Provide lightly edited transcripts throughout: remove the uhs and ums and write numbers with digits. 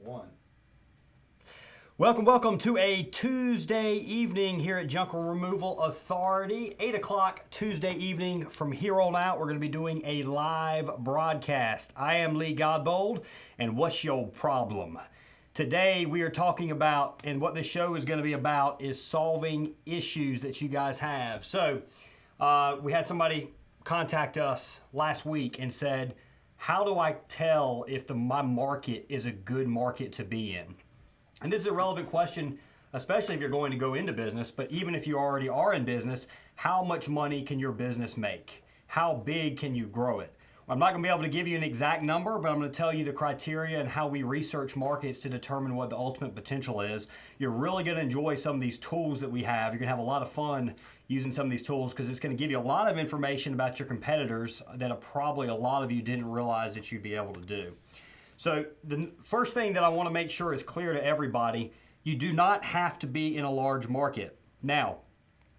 One. Welcome to a Tuesday evening here at Junk Removal Authority. 8 o'clock Tuesday evening. From here on out, we're going to be doing a live broadcast. I am Lee Godbold, and what's your problem? Today we are talking about, and what this show is going to be about, is solving issues that you guys have. So we had somebody contact us last week and said, how do I tell if my market is a good market to be in? And this is a relevant question, especially if you're going to go into business, but even if you already are in business, how much money can your business make? How big can you grow it? Well, I'm not going to be able to give you an exact number, but I'm going to tell you the criteria and how we research markets to determine what the ultimate potential is. You're really going to enjoy some of these tools that we have. You're going to have a lot of fun using some of these tools because it's going to give you a lot of information about your competitors that probably a lot of you didn't realize that you'd be able to do. So the first thing that I want to make sure is clear to everybody, you do not have to be in a large market. Now,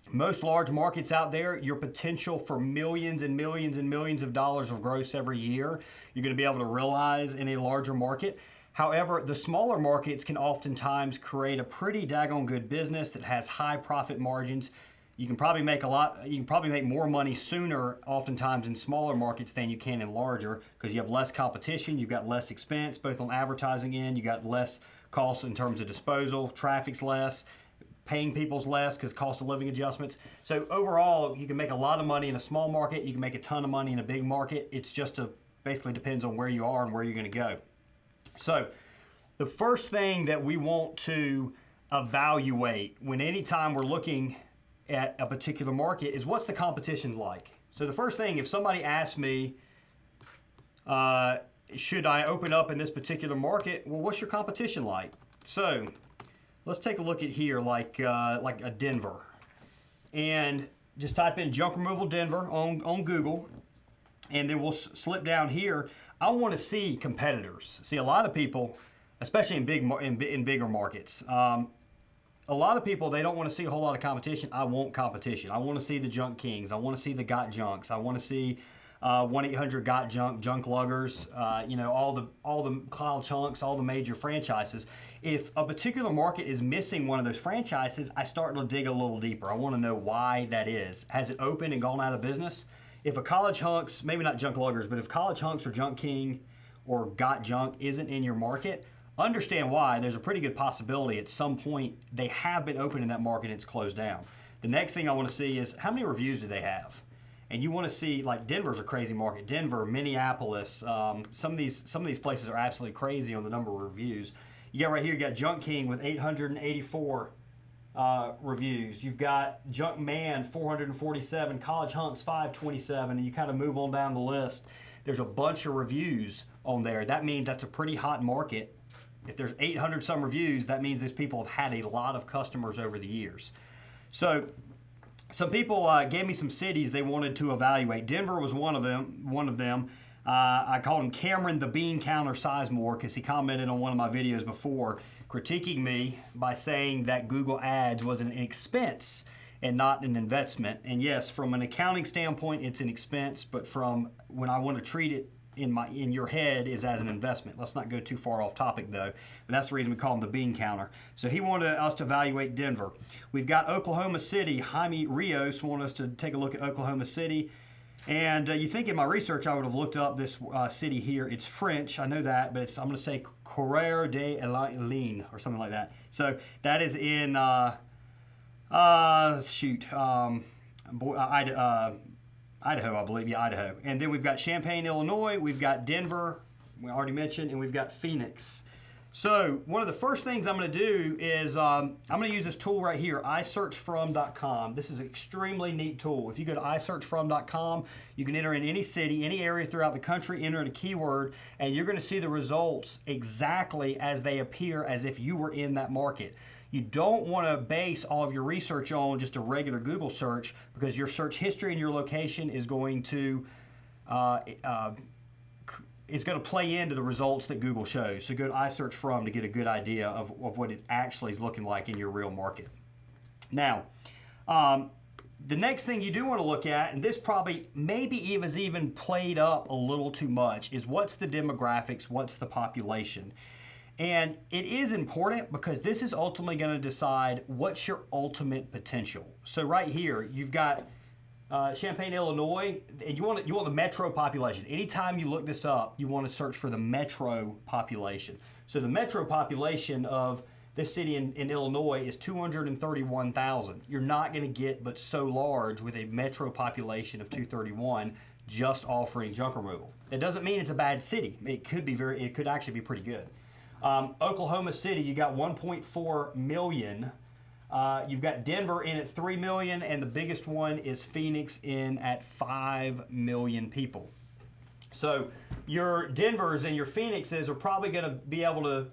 most large markets out there, your potential for millions and millions and millions of dollars of gross every year, you're going to be able to realize in a larger market. However, the smaller markets can oftentimes create a pretty daggone good business that has high profit margins. You can probably make more money sooner oftentimes in smaller markets than you can in larger because you have less competition, you've got less expense, both on advertising end, you got less costs in terms of disposal, traffic's less, paying people's less because cost of living adjustments. So overall, you can make a lot of money in a small market, you can make a ton of money in a big market. It's just basically depends on where you are and where you're going to go. So the first thing that we want to evaluate anytime we're looking at a particular market is what's the competition like. So the first thing, if somebody asks me, should I open up in this particular market? Well, what's your competition like? So let's take a look at here, like a Denver, and just type in junk removal Denver on Google, and then we'll slip down here. I want to see competitors. See, a lot of people, especially in bigger markets, a lot of people, they don't want to see a whole lot of competition. I want competition. I want to see the Junk Kings. I want to see the Got Junks. I want to see 1-800-GOT-JUNK, Junk Luggers, all the Cloud Chunks, all the major franchises. If a particular market is missing one of those franchises, I start to dig a little deeper. I want to know why that is. Has it opened and gone out of business? If a College Hunks, maybe not Junk Luggers, but if College Hunks or Junk King or Got Junk isn't in your market, understand why. There's a pretty good possibility at some point they have been open in that market and it's closed down. The next thing I want to see is how many reviews do they have? And you want to see, like, Denver's a crazy market. Denver, Minneapolis, some of these places are absolutely crazy on the number of reviews. You got right here, you got Junk King with 884 reviews. You've got Junk Man 447, College Hunks 527, and you kind of move on down the list. There's a bunch of reviews on there. That means that's a pretty hot market. If there's 800 some reviews, that means these people have had a lot of customers over the years. So some people gave me some cities they wanted to evaluate. Denver was one of them. I called him Cameron the Bean Counter Sizemore because he commented on one of my videos before critiquing me by saying that Google Ads was an expense and not an investment. And yes, from an accounting standpoint, it's an expense, but from when I want to treat it in your head is as an investment. Let's not go too far off topic though, but that's the reason we call him the Bean Counter. So he wanted us to evaluate Denver. We've got Oklahoma City. Jaime Rios wanted us to take a look at Oklahoma City. And you think in my research I would have looked up this city here. It's French, I know that, but I'm going to say Coureur de l'Aline or something like that. So that is in Idaho, I believe. Yeah, Idaho. And then we've got Champaign, Illinois. We've got Denver, we already mentioned, and we've got Phoenix. So one of the first things I'm going to do is I'm going to use this tool right here, iSearchFrom.com. This is an extremely neat tool. If you go to iSearchFrom.com, you can enter in any city, any area throughout the country, enter in a keyword, and you're going to see the results exactly as they appear as if you were in that market. You don't want to base all of your research on just a regular Google search because your search history and your location is going to play into the results that Google shows. So go to iSearch From to get a good idea of what it actually is looking like in your real market. Now, the next thing you do want to look at, and this probably maybe is even played up a little too much, is what's the demographics, what's the population. And it is important because this is ultimately going to decide what's your ultimate potential. So right here, you've got Champaign, Illinois, and you want the metro population. Anytime you look this up, you want to search for the metro population. So the metro population of this city in Illinois is 231,000. You're not going to get but so large with a metro population of 231 just offering junk removal. It doesn't mean it's a bad city. It could actually be pretty good. Oklahoma City, you got 1.4 million. You've got Denver in at 3 million, and the biggest one is Phoenix in at 5 million people. So your Denvers and your Phoenixes are probably going to be able to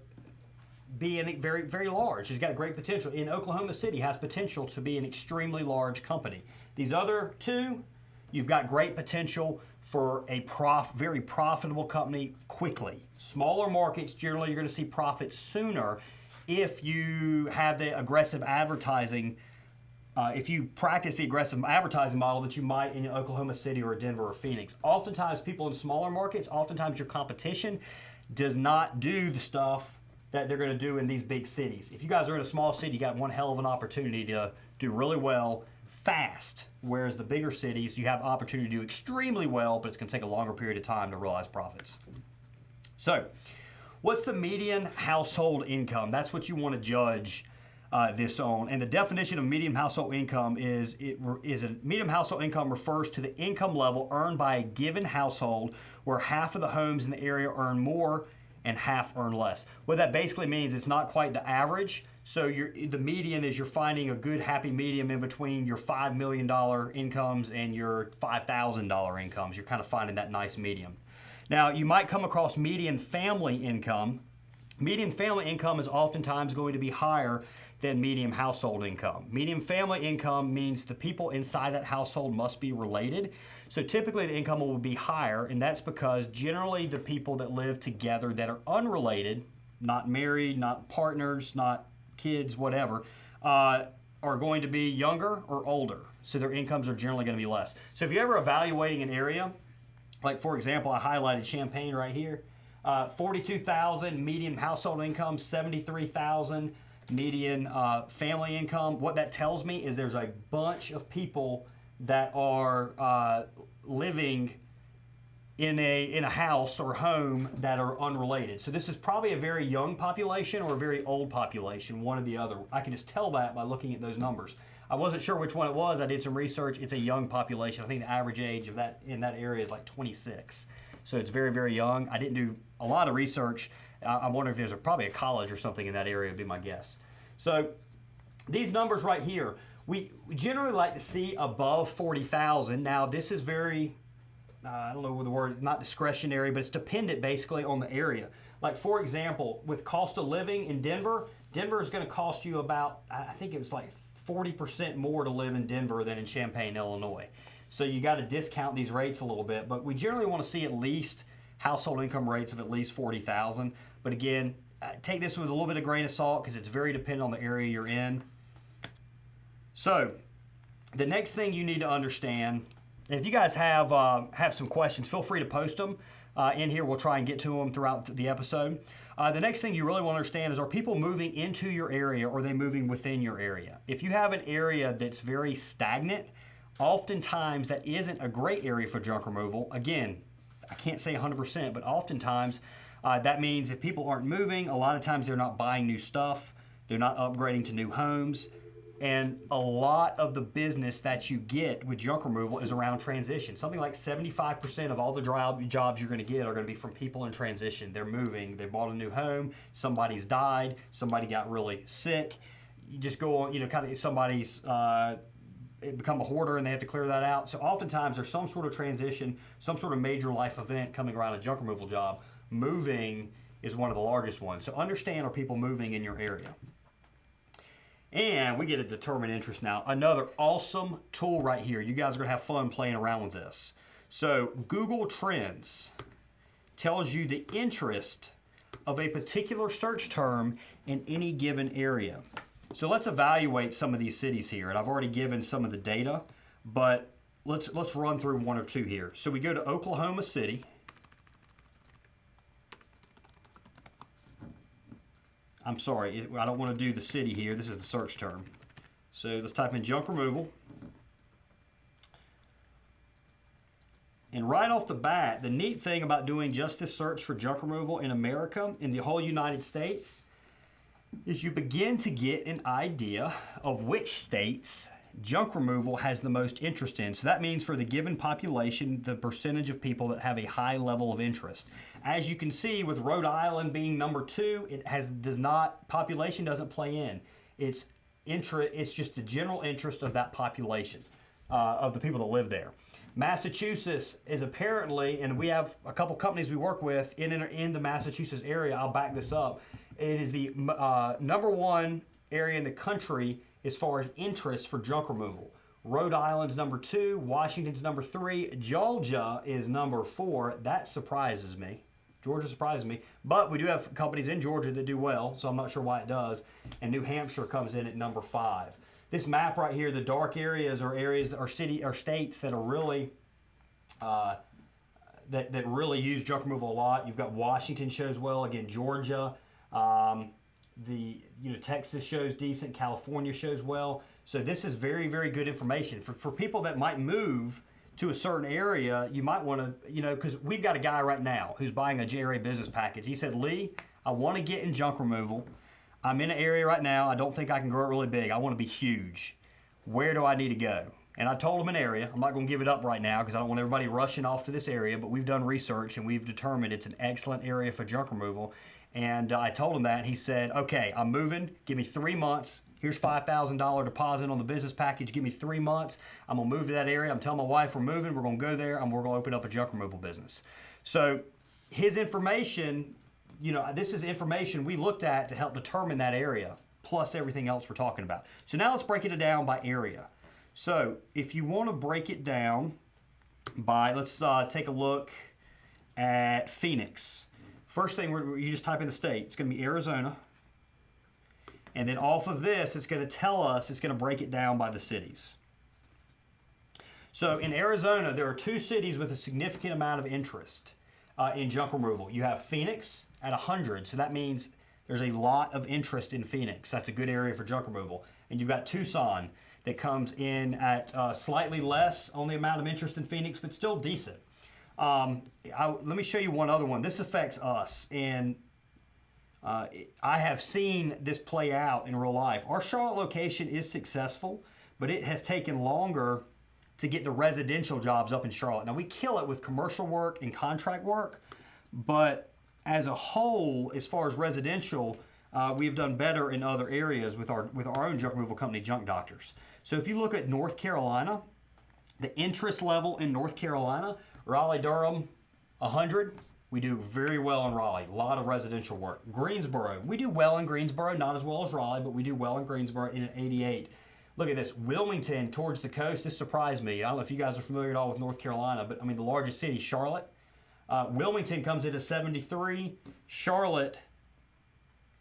be very, very large. It's got great potential. In Oklahoma City has potential to be an extremely large company. These other two, you've got great potential for a very profitable company quickly. Smaller markets, generally you're going to see profits sooner if you have the aggressive advertising, if you practice the aggressive advertising model that you might in Oklahoma City or Denver or Phoenix. Oftentimes people in smaller markets, oftentimes your competition does not do the stuff that they're going to do in these big cities. If you guys are in a small city, you got one hell of an opportunity to do really well fast, whereas the bigger cities, you have opportunity to do extremely well, but it's going to take a longer period of time to realize profits. So, what's the median household income? That's what you want to judge this on. And the definition of median household income is a median household income refers to the income level earned by a given household where half of the homes in the area earn more and half earn less. What that basically means, it's not quite the average. So the median is you're finding a good happy medium in between your $5 million incomes and your $5,000 incomes. You're kind of finding that nice medium. Now, you might come across median family income. Median family income is oftentimes going to be higher than median household income. Median family income means the people inside that household must be related. So typically the income will be higher, and that's because generally the people that live together that are unrelated, not married, not partners, not kids, whatever, are going to be younger or older. So their incomes are generally going to be less. So if you're ever evaluating an area, like for example, I highlighted Champaign right here, 42,000 median household income, 73,000 median family income. What that tells me is there's a bunch of people that are living in a house or home that are unrelated. So this is probably a very young population or a very old population, one or the other. I can just tell that by looking at those numbers. I wasn't sure which one it was. I did some research. It's a young population. I think the average age of that in that area is like 26. So it's very, very young. I didn't do a lot of research. I wonder if there's probably a college or something in that area would be my guess. So these numbers right here, we generally like to see above 40,000. Now this is very, I don't know what the word, not discretionary, but it's dependent basically on the area. Like for example, with cost of living in Denver, Denver is going to cost you about, I think it was like 40% more to live in Denver than in Champaign, Illinois. So you got to discount these rates a little bit, but we generally want to see at least household income rates of at least 40,000. But again, take this with a little bit of grain of salt because it's very dependent on the area you're in. So the next thing you need to understand, and if you guys have some questions, feel free to post them in here. We'll try and get to them throughout the episode. The next thing you really want to understand is, are people moving into your area or are they moving within your area? If you have an area that's very stagnant, oftentimes that isn't a great area for junk removal. Again, I can't say 100%, but oftentimes that means if people aren't moving, a lot of times they're not buying new stuff, they're not upgrading to new homes, and a lot of the business that you get with junk removal is around transition. Something like 75% of all the jobs you're going to get are going to be from people in transition. They're moving, they bought a new home, somebody's died, somebody got really sick. You just go on, kind of if somebody's become a hoarder and they have to clear that out. So oftentimes there's some sort of transition, some sort of major life event coming around a junk removal job. Moving is one of the largest ones. So understand, are people moving in your area? And we get a determined interest now. Another awesome tool right here. You guys are going to have fun playing around with this. So Google Trends tells you the interest of a particular search term in any given area. So let's evaluate some of these cities here. And I've already given some of the data, but let's run through one or two here. So we go to Oklahoma City. I'm sorry, I don't want to do the city here. This is the search term. So let's type in junk removal. And right off the bat, the neat thing about doing just this search for junk removal in America, in the whole United States, is you begin to get an idea of which states junk removal has the most interest in. So that means for the given population, the percentage of people that have a high level of interest. As you can see, with Rhode Island being number 2, population doesn't play in. It's just the general interest of that population, of the people that live there. Massachusetts is apparently, and we have a couple companies we work with in the Massachusetts area. I'll back this up. It is the number 1 area in the country as far as interest for junk removal. Rhode Island's number 2, Washington's number 3, Georgia is number 4. That surprises me. Georgia surprises me, but we do have companies in Georgia that do well, so I'm not sure why it does. And New Hampshire comes in at number 5. This map right here, the dark areas are areas or states that are really that really use junk removal a lot. You've got Washington shows well, again Georgia. Texas shows decent, California shows well. So this is very, very good information for people that might move to a certain area. You might want to, because we've got a guy right now who's buying a JRA business package. He said, Lee, I want to get in junk removal. I'm in an area right now. I don't think I can grow it really big. I want to be huge. Where do I need to go? And I told him an area. I'm not going to give it up right now because I don't want everybody rushing off to this area, but we've done research and we've determined it's an excellent area for junk removal. And I told him that, and he said, okay, I'm moving. Give me 3 months. Here's $5,000 deposit on the business package. Give me 3 months. I'm going to move to that area. I'm telling my wife we're moving. We're going to go there, and we're going to open up a junk removal business. So his information, this is information we looked at to help determine that area, plus everything else we're talking about. So now let's break it down by area. So if you want to break it down by, let's take a look at Phoenix. First thing, you just type in the state. It's going to be Arizona. And then off of this, it's going to tell us, it's going to break it down by the cities. So in Arizona, there are 2 cities with a significant amount of interest in junk removal. You have Phoenix at 100. So that means there's a lot of interest in Phoenix. That's a good area for junk removal. And you've got Tucson that comes in at slightly less on the amount of interest in Phoenix, but still decent. Let me show you one other one. This affects us, and I have seen this play out in real life. Our Charlotte location is successful, but it has taken longer to get the residential jobs up in Charlotte. Now, we kill it with commercial work and contract work, but as a whole, as far as residential, we've done better in other areas with our own junk removal company, Junk Doctors. So if you look at North Carolina, the interest level in North Carolina, Raleigh-Durham, 100. We do very well in Raleigh. A lot of residential work. Greensboro, we do well in Greensboro, not as well as Raleigh, but we do well in Greensboro in an 88. Look at this, Wilmington towards the coast. This surprised me. I don't know if you guys are familiar at all with North Carolina, but I mean the largest city, Charlotte. Wilmington comes in at 73. Charlotte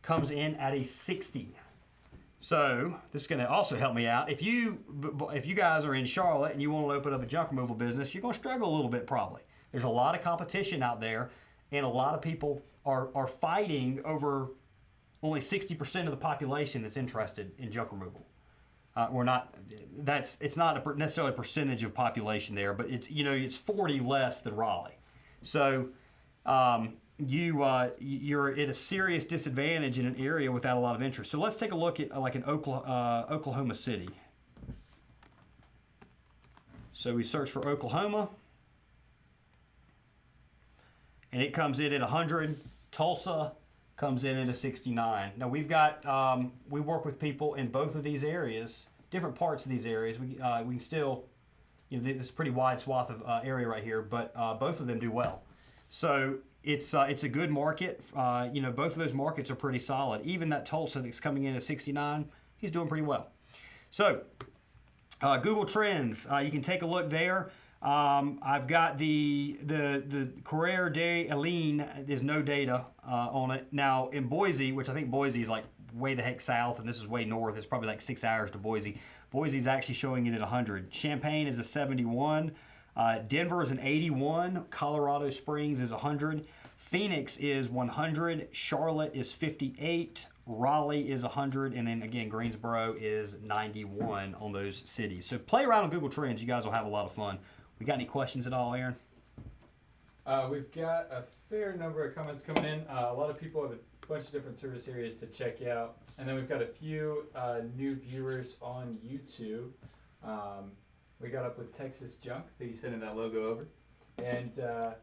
comes in at a 60. So this is going to also help me out. If you guys are in Charlotte and you want to open up a junk removal business, you're going to struggle a little bit probably. There's a lot of competition out there, and a lot of people are fighting over only 60% of the population that's interested in junk removal. It's not necessarily a percentage of population there, but it's 40 less than Raleigh. So you're at a serious disadvantage in an area without a lot of interest. So let's take a look at like an Oklahoma City. So we search for Oklahoma, and it comes in at 100. Tulsa comes in at a 69. Now we've got we work with people in both of these areas, different parts of these areas. We can still, this is a pretty wide swath of area right here, but both of them do well. So it's a good market. Both of those markets are pretty solid. Even that Tulsa that's coming in at 69, he's doing pretty well. So Google Trends, you can take a look there. I've got the Corriere dell'Unione. There's no data on it. Now in Boise, which I think Boise is like way the heck south, and this is way north. It's probably like 6 hours to Boise. Boise's actually showing it at 100. Champaign is a 71. Denver is an 81. Colorado Springs is 100. Phoenix is 100. Charlotte is 58. Raleigh is 100, and then again, Greensboro is 91 on those cities. So play around on Google Trends. You guys will have a lot of fun. We got any questions at all, Aaron? We've got a fair number of comments coming in. A lot of people have a bunch of different service areas to check out. And then we've got a few new viewers on YouTube. We got up with Texas Junk. I think he's sending that logo over. And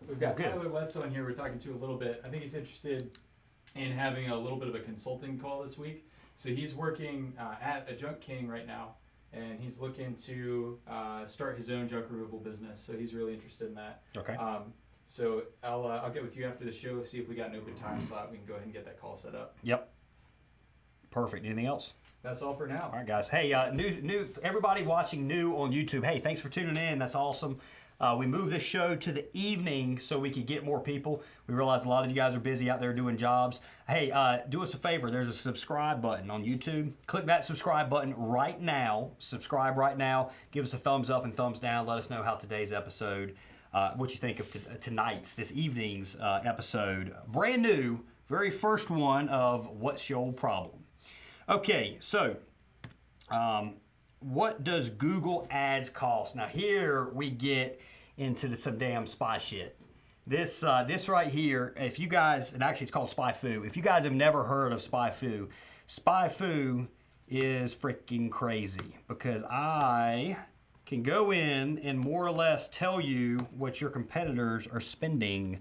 we've got Tyler Letts on here we're talking to a little bit. I think he's interested in having a little bit of a consulting call this week. So he's working at a Junk King right now, and he's looking to start his own junk removal business. So he's really interested in that. Okay. So I'll get with you after the show, see if we got an open time slot. We can go ahead and get that call set up. Yep. Perfect. Anything else? That's all for now. All right, guys. Hey, new everybody watching new on YouTube. Hey, thanks for tuning in. That's awesome. We moved this show to the evening so we could get more people. We realize a lot of you guys are busy out there doing jobs. Hey, do us a favor. There's a subscribe button on YouTube. Click that subscribe button right now. Subscribe right now. Give us a thumbs up and thumbs down. Let us know how today's episode, what you think of this evening's episode. Brand new, very first one of What's Your Problem? Okay, so what does Google Ads cost? Now here we get into some damn spy shit. This right here, if you guys, and actually it's called Spyfu. If you guys have never heard of Spyfu, Spyfu is freaking crazy because I can go in and more or less tell you what your competitors are spending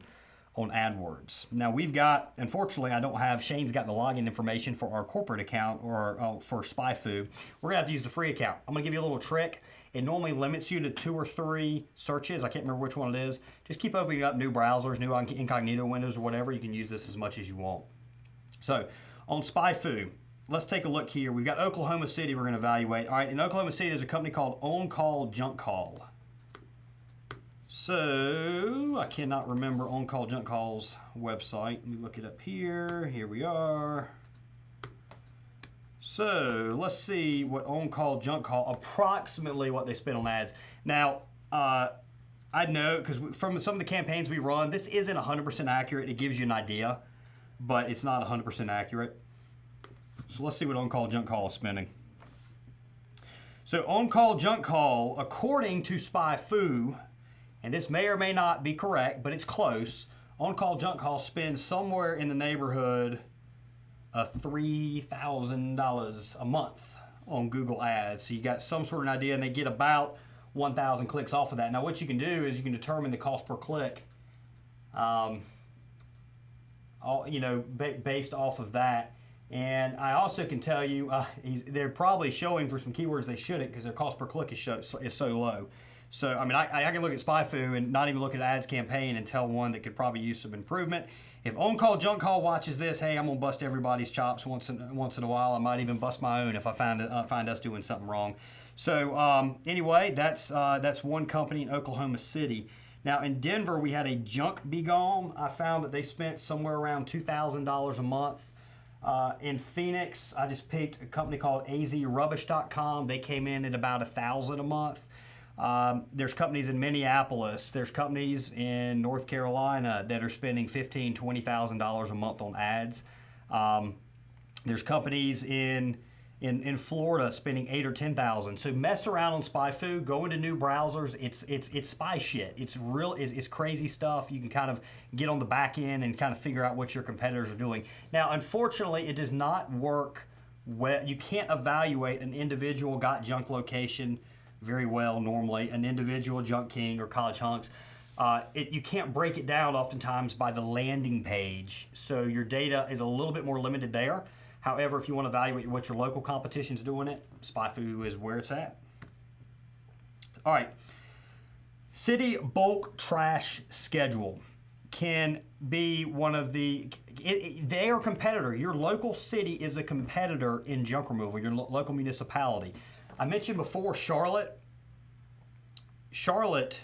on AdWords. Now we've got, unfortunately I don't have, Shane's got the login information for our corporate account or for Spyfu. We're gonna have to use the free account. I'm gonna give you a little trick. It normally limits you to 2 or 3 searches. I can't remember which one it is. Just keep opening up new browsers, new incognito windows or whatever. You can use this as much as you want. So on Spyfu, let's take a look here. We've got Oklahoma City we're gonna evaluate. All right, in Oklahoma City there's a company called On Call Junk Call. So, I cannot remember On Call Junk Call's website. Let me look it up here. Here we are. So, let's see what On Call Junk Call, approximately what they spend on ads. Now, I know, because from some of the campaigns we run, this isn't 100% accurate. It gives you an idea, but it's not 100% accurate. So, let's see what On Call Junk Call is spending. So, On Call Junk Call, according to Spyfu, and this may or may not be correct, but it's close. On Call Junk Call spends somewhere in the neighborhood of $3,000 a month on Google Ads. So you got some sort of an idea, and they get about 1,000 clicks off of that. Now what you can do is you can determine the cost per click, based off of that. And I also can tell you, they're probably showing for some keywords they shouldn't because their cost per click is so low. So, I mean, I can look at Spyfu and not even look at ads campaign and tell one that could probably use some improvement. If On Call Junk Call watches this, hey, I'm gonna bust everybody's chops once in a while. I might even bust my own if I find us doing something wrong. So anyway, that's one company in Oklahoma City. Now in Denver, we had a Junk Be Gone. I found that they spent somewhere around $2,000 a month. In Phoenix, I just picked a company called azrubbish.com. They came in at about $1,000 a month. There's companies in Minneapolis, there's companies in North Carolina that are spending $15,000, $20,000 a month on ads. There's companies in Florida spending $8,000 or $10,000. So mess around on Spyfu, go into new browsers. It's spy shit. It's crazy stuff. You can kind of get on the back end and kind of figure out what your competitors are doing. Now, unfortunately, it does not work well. You can't evaluate an individual Got Junk location very well normally, an individual Junk King or College Hunks. You can't break it down oftentimes by the landing page, so your data is a little bit more limited there. However, if you want to evaluate what your local competition's doing it, Spyfu is where it's at. All right, city bulk trash schedule can be one of they are a competitor. Your local city is a competitor in junk removal, your local municipality. I mentioned before Charlotte. Charlotte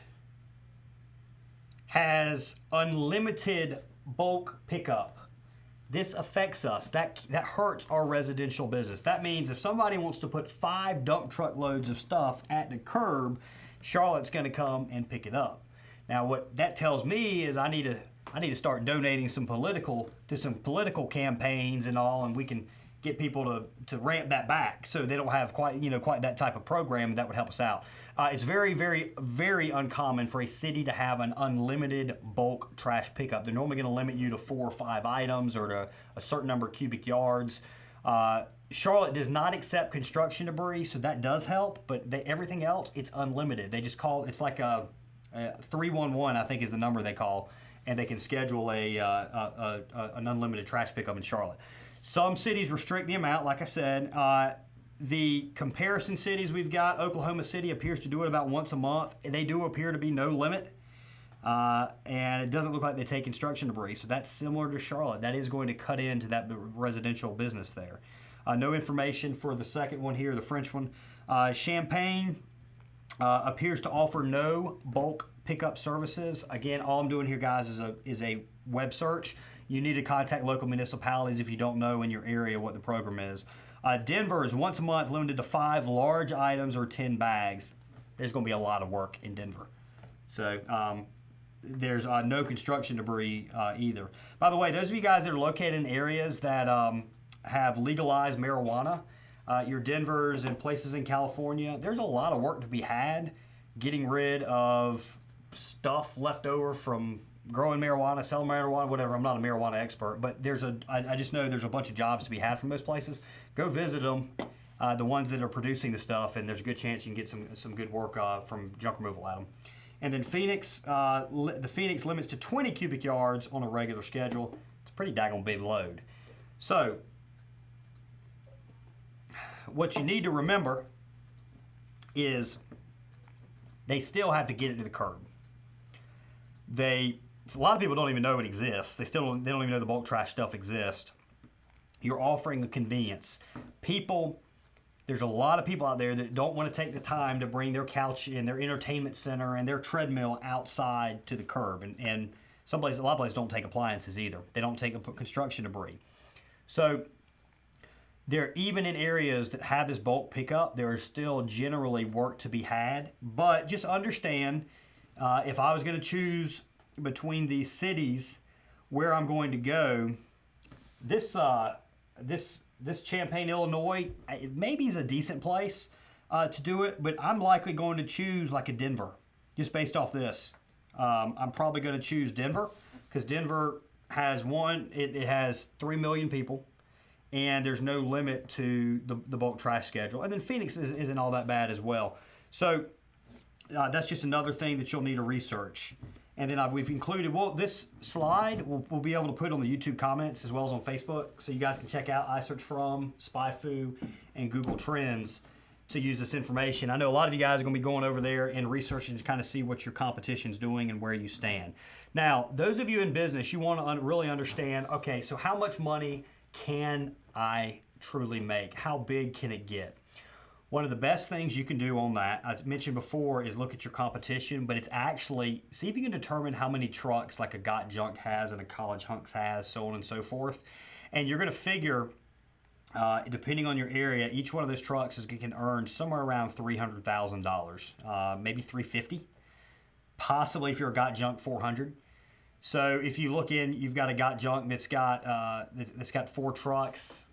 has unlimited bulk pickup. This affects us. That hurts our residential business. That means if somebody wants to put 5 dump truck loads of stuff at the curb, Charlotte's going to come and pick it up. Now, what that tells me is I need to start donating some political campaigns and all, and we can get people to ramp that back so they don't have quite that type of program that would help us out. It's very, very, very uncommon for a city to have an unlimited bulk trash pickup. They're normally going to limit you to 4 or 5 items or to a certain number of cubic yards. Charlotte does not accept construction debris, so that does help, but everything else, it's unlimited. They just call, it's like a 311, I think is the number they call, and they can schedule an unlimited trash pickup in Charlotte. Some cities restrict the amount, like I said. The comparison cities we've got, Oklahoma City appears to do it about once a month. They do appear to be no limit, and it doesn't look like they take construction debris, so that's similar to Charlotte. That is going to cut into that residential business there. No information for the second one here, the French one. Champaign appears to offer no bulk pickup services. Again, all I'm doing here, guys, is a web search. You need to contact local municipalities if you don't know in your area what the program is. Denver is once a month, limited to 5 large items or 10 bags. There's going to be a lot of work in Denver. So there's no construction debris either. By the way, those of you guys that are located in areas that have legalized marijuana, your Denvers and places in California, there's a lot of work to be had getting rid of stuff left over from growing marijuana, selling marijuana, whatever. I'm not a marijuana expert, but I just know there's a bunch of jobs to be had from those places. Go visit them, the ones that are producing the stuff, and there's a good chance you can get some good work from junk removal at them. And then Phoenix, the Phoenix limits to 20 cubic yards on a regular schedule. It's a pretty daggone big load. So what you need to remember is they still have to get it to the curb. A lot of people don't even know it exists. They don't even know the bulk trash stuff exists. You're offering a convenience. There's a lot of people out there that don't want to take the time to bring their couch and their entertainment center and their treadmill outside to the curb. And a lot of places don't take appliances either. They don't take construction debris. So even in areas that have this bulk pickup, there is still generally work to be had. But just understand, if I was going to choose between these cities where I'm going to go, this Champaign, Illinois, it maybe is a decent place to do it, but I'm likely going to choose like a Denver, just based off this. I'm probably going to choose Denver because Denver has it has 3 million people, and there's no limit to the bulk trash schedule. And then Phoenix isn't all that bad as well. So that's just another thing that you'll need to research. And then we've included, this slide we'll be able to put on the YouTube comments as well as on Facebook, so you guys can check out iSearch From, Spyfu, and Google Trends to use this information. I know a lot of you guys are going to be going over there and researching to kind of see what your competition's doing and where you stand. Now, those of you in business, you want to really understand, okay, so how much money can I truly make? How big can it get? One of the best things you can do on that, as mentioned before, is look at your competition, but it's actually, see if you can determine how many trucks like a Got Junk has and a College Hunks has, so on and so forth. And you're going to figure, depending on your area, each one of those trucks can earn somewhere around $300,000, maybe $350,000, possibly if you're a Got Junk, $400,000. So if you look in, you've got a Got Junk that's got 4 trucks.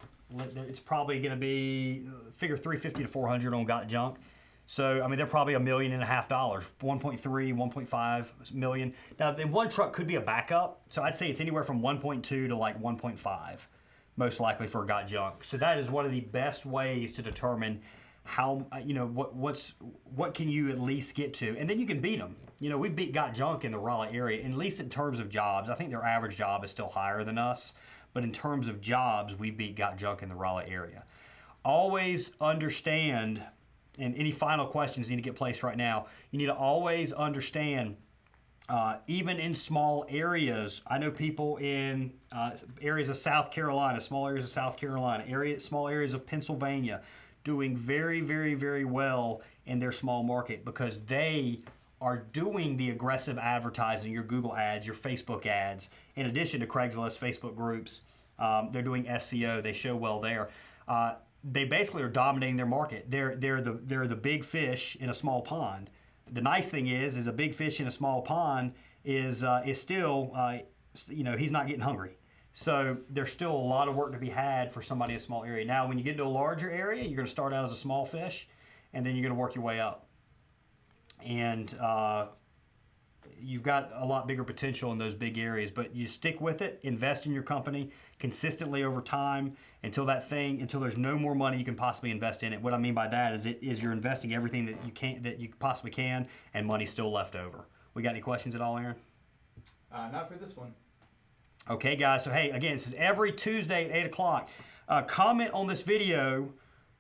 It's probably going to be figure $350,000 to $400,000 on Got Junk. So I mean, they're probably $1.5 million, 1.3, 1.5 million. Now, the one truck could be a backup, so I'd say it's anywhere from 1.2 to like 1.5, most likely for a Got Junk. So that is one of the best ways to determine how what can you at least get to, and then you can beat them. We beat Got Junk in the Raleigh area, at least in terms of jobs. I think their average job is still higher than us, but in terms of jobs, we beat Got Junk in the Raleigh area. Always understand, and any final questions need to get placed right now, you need to always understand, even in small areas, I know people in areas of South Carolina, small areas of South Carolina, small areas of Pennsylvania, doing very, very, very well in their small market because they are doing the aggressive advertising, your Google ads, your Facebook ads, in addition to Craigslist, Facebook groups. They're doing SEO. They show well there. They basically are dominating their market. They're the big fish in a small pond. The nice thing is a big fish in a small pond is still, he's not getting hungry. So there's still a lot of work to be had for somebody in a small area. Now, when you get into a larger area, you're going to start out as a small fish, and then you're going to work your way up. And you've got a lot bigger potential in those big areas, but you stick with it, invest in your company consistently over time until there's no more money you can possibly invest in it. What I mean by that is you're investing everything that you possibly can, and money's still left over. We got any questions at all, Aaron? Not for this one. Okay, guys. So, hey, again, this is every Tuesday at 8 o'clock. Comment on this video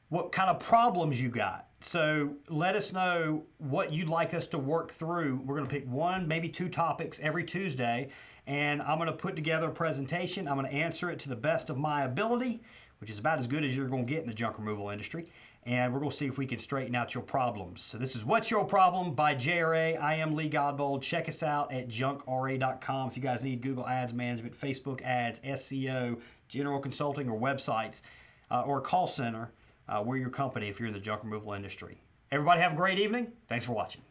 what kind of problems you got. So let us know what you'd like us to work through. We're going to pick one, maybe two topics every Tuesday, and I'm going to put together a presentation. I'm going to answer it to the best of my ability, which is about as good as you're going to get in the junk removal industry. And we're going to see if we can straighten out your problems. So this is What's Your Problem by JRA. I am Lee Godbold. Check us out at junkra.com if you guys need Google Ads Management, Facebook Ads, SEO, general consulting, or websites, or a call center. We're your company if you're in the junk removal industry. Everybody have a great evening. Thanks for watching.